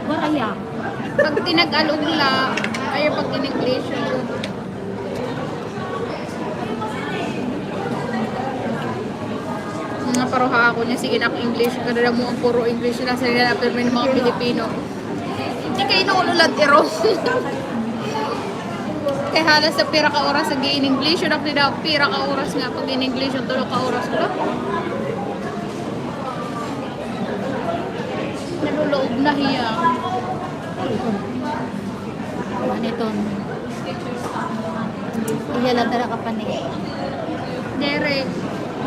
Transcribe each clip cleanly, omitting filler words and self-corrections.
Waraya. Pag tinag-alugla, ay pag in-English yun. Mga paroha ako niya, sige na English. Kada mo ang puro English na sa nila pero may mga Pilipino. Hindi kayo nakululad ero. Kaya halos sa pira ka oras sa in-English. Yun ako nila, pira ka oras nga. Pag in-English, yung tulog ka oras ko. Naluloob na hiya. Ano ito? Iyalan talaga pa niya. Derek.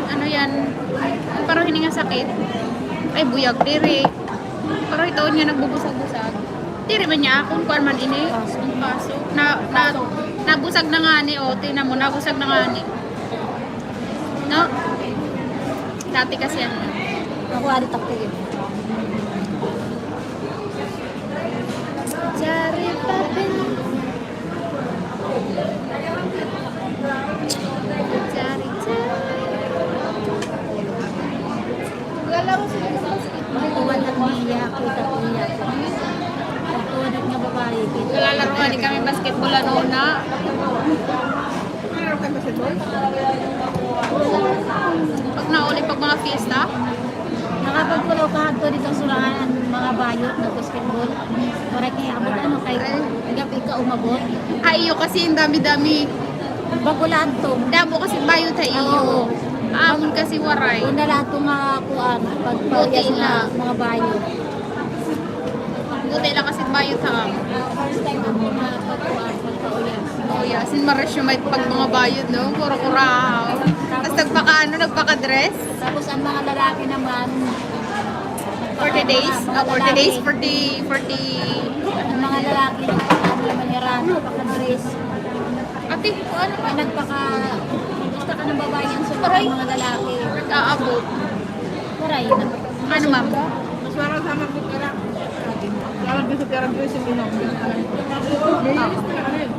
Ano yan? Parang hininga sakit. Ay, buyag. Derek. Parang ito niya nagbubusag-busag. Derek man niya akong kuwan man ini. Ang paso. Nabusag na nga ni. O, tingnan mo. Nabusag na nga ni. No? Dati kasi yan. Ako alit ako yun. Jari papin. Jari. Galaw sila sa basketball. Tuwan at niya, kita ko niya. Tuwan at nga babae. Nalalaroan din kami basketball ano na. Meron ka basketball? Pag nauli pag mga fiesta. Nakapagpulo ka to dito sulaan mga bayot na basketball. Para kaya abot ano kay gabi ka umabot. Ay, iyo kasi ang dami-dami. Bagulaan to. Damo kasi bayo tayo iyo. Oo. Amon kasi waray. Una lahat itong mga kuan, pagpalya na mga bayot. Buti lang kasi bayo ta. First time ako na pagkuan, pagpauyan. Oh, yeah. Sin maras yung may pag mga bayod, no? Kura-kura. Tapos nagpaka-dress. Tapos ang mga lalaki naman, 40 days. Mga 40 days, lalaki. 40. Ang mga lalaki nagpaka manyaran, nagpaka-dress. Ate, ano May nagpaka, gusto ka ng babae ang sukat ng mga lalaki. nag-aabot? Maray na. Ano, ma'am? Mas marang sama ko kaya. Lawan ko sa pera dress yung minong. Mayroon na ano yun.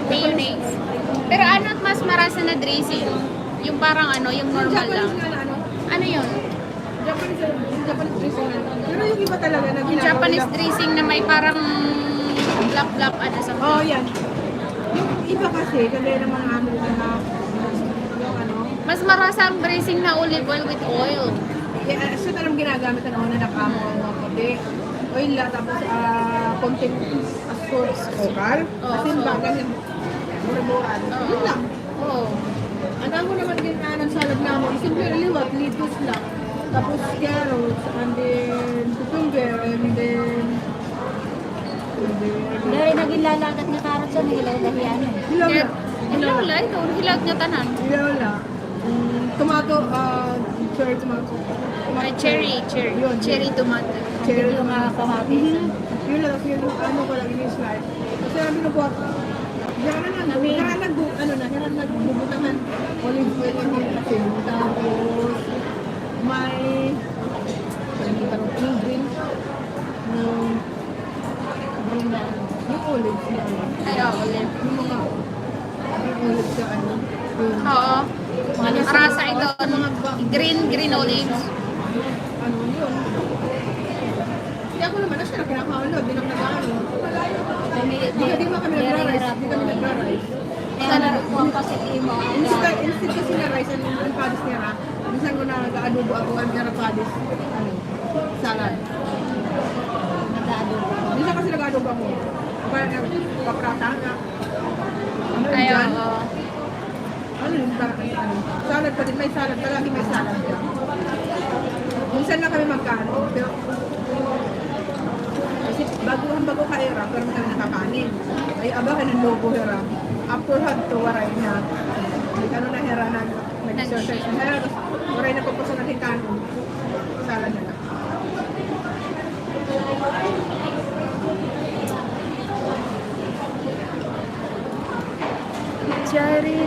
Mayonnaise. Pero ano at mas marasa na dressing? Yung parang ano, yung normal lang. Japanese nga na ano. Ano yun? Japanese dress yung ano. Pero yung iba talaga na Yung ginagawa Japanese nila. dressing na may parang black ano sa Oh, yan. Yung iba kasi, kagaya ng mga ano na yung ano. mas marasa ang dressing na olive oil with oil. So talang ginagamit na ako na nakamo ang mga puti. Oil lang, tapos konting asukal. Kasi Oo. bagan yung mura-muraan. Oo. Yun lang. Oo. Ang ako naman din ng salad na mo, simple liwat, lettuce lang. Tapos carrots, and then cucumber, and then Dahil naging lalagat nga karot sa hilaw dahiyan. hilaw Kaya, na. hilaw la, ito, hilaw niya tanan. Hilaw na. Tomato, cherry tomato. Ay, cherry. Yun. Cherry tomato. Cherry Yung mga tomato. kahati. Yun lang, yun ano ko lang yung slide. Kasi namin ng buhat. Kaya nagbubutangan olive oil yung kasi. Tapos, may green. Yung olive na ano. Ay, olive. Yung mga olive sa ano. Yung Oo. Marasa ito. mga Green olives. ano yun. Hindi ako naman na siya na kinakaulog. Di naman nag-ano. Di ba kami nagra-rice? Di kami nagra-rice. Kaya narukuhan pa si Imo. Instead kasi na rice, ang padis niya na, minsan ko na nag-adobo ako, ang niya na padis, ano, salad. Nag-adobo. Minsan kasi nag-adobo ako. Paprata na. Ano yun Ay, dyan? oo. Ano yun? Ano? Salad pa din. May salad. Palagi may salad dyan. Minsan lang kami magkano. Pero, kasi bago ka era, pero kami nakakanin. Ay, aba ka ng logo era. After hot to, waray na. Ano na hera, nag-exercise na hera. Tapos, waray na pagpasa natin kanon. Salad na.